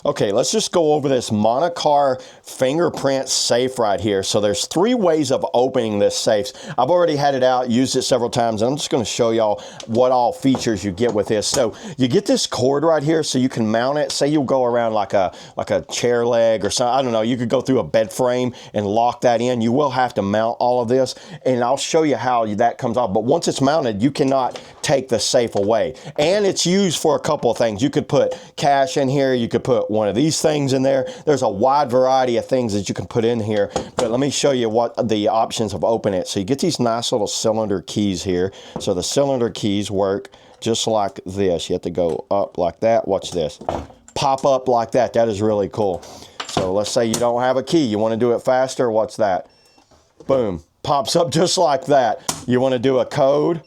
Okay, let's just go over this Monocar fingerprint safe right here. So there's 3 ways of opening this safe. I've already had it out, used it several times, and I'm just going to show y'all what all features you get with this. So you get this cord right here so you can mount it. Say you'll go around like a chair leg or something. I don't know. You could go through a bed frame and lock that in. You will have to mount all of this, and I'll show you how that comes off. But once it's mounted, you cannot take the safe away. And it's used for a couple of things. You could put cash in here. You could put one of these things in there. There's a wide variety of things that you can put in here, but let me show you what the options of opening it. So you get these nice little cylinder keys here. So the cylinder keys work just like this. You have to go up like that. Watch this. Pop up like that. That is really cool. So let's say you don't have a key. You want to do it faster. What's that? Boom. Pops up just like that. You want to do a code.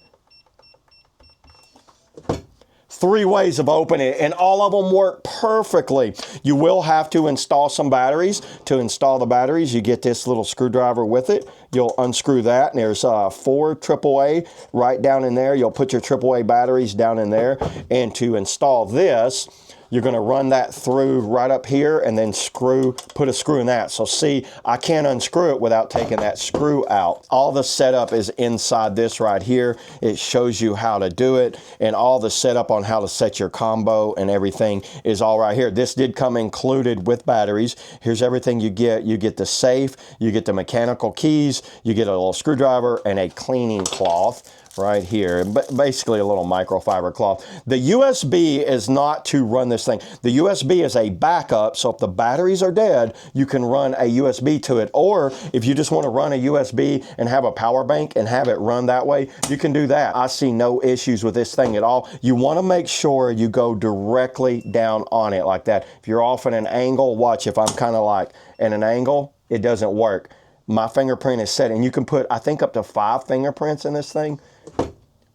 3 ways of opening it, and all of them work perfectly. You will have to install some batteries. To install the batteries, you get this little screwdriver with it. You'll unscrew that, and there's 4 AAA right down in there. You'll put your AAA batteries down in there, and to install this, you're going to run that through right up here and then put a screw in that. So see, I can't unscrew it without taking that screw out. All the setup is inside this right here. It shows you how to do it, and all the setup on how to set your combo and everything is all right here. This did come included with batteries. Here's everything you get. You get the safe, you get the mechanical keys, you get a little screwdriver and a cleaning cloth right here, but basically a little microfiber cloth. The USB is not to run this thing. The USB is a backup, so if the batteries are dead, you can run a USB to it, or if you just want to run a USB and have a power bank and have it run that way, you can do that. I see no issues with this thing at all. You want to make sure you go directly down on it like that. If you're off at an angle, watch, if I'm kind of like at an angle, it doesn't work. My fingerprint is set, and you can put, I think, up to 5 fingerprints in this thing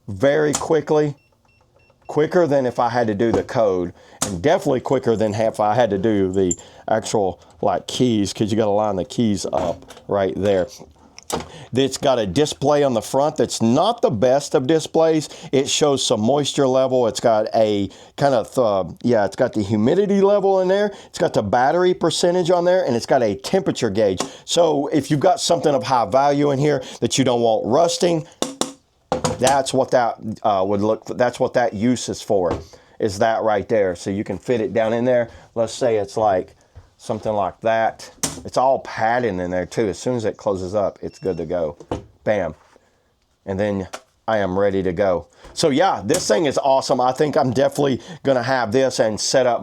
very quickly, quicker than if I had to do the code, and definitely quicker than if I had to do the actual like keys, because you got to line the keys up right there. It's got a display on the front that's not the best of displays. It shows some moisture level. It's got a kind of, it's got the humidity level in there. It's got the battery percentage on there, and it's got a temperature gauge. So if you've got something of high value in here that you don't want rusting, that's what that that's what that use is for, is that right there. So you can fit it down in there. Let's say it's like something like that. It's all padding in there too. As soon as it closes up, it's good to go. Bam. And then I am ready to go. So yeah, this thing is awesome. I think I'm definitely gonna have this and set up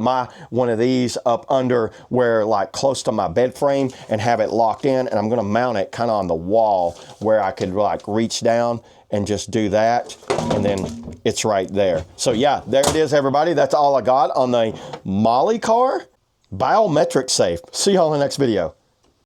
one of these up under where, like, close to my bed frame, and have it locked in, and I'm gonna mount it kind of on the wall where I could like reach down and just do that, and then it's right there. So yeah, there it is, everybody. That's all I got on the Monocar Biometric Safe. See y'all in the next video.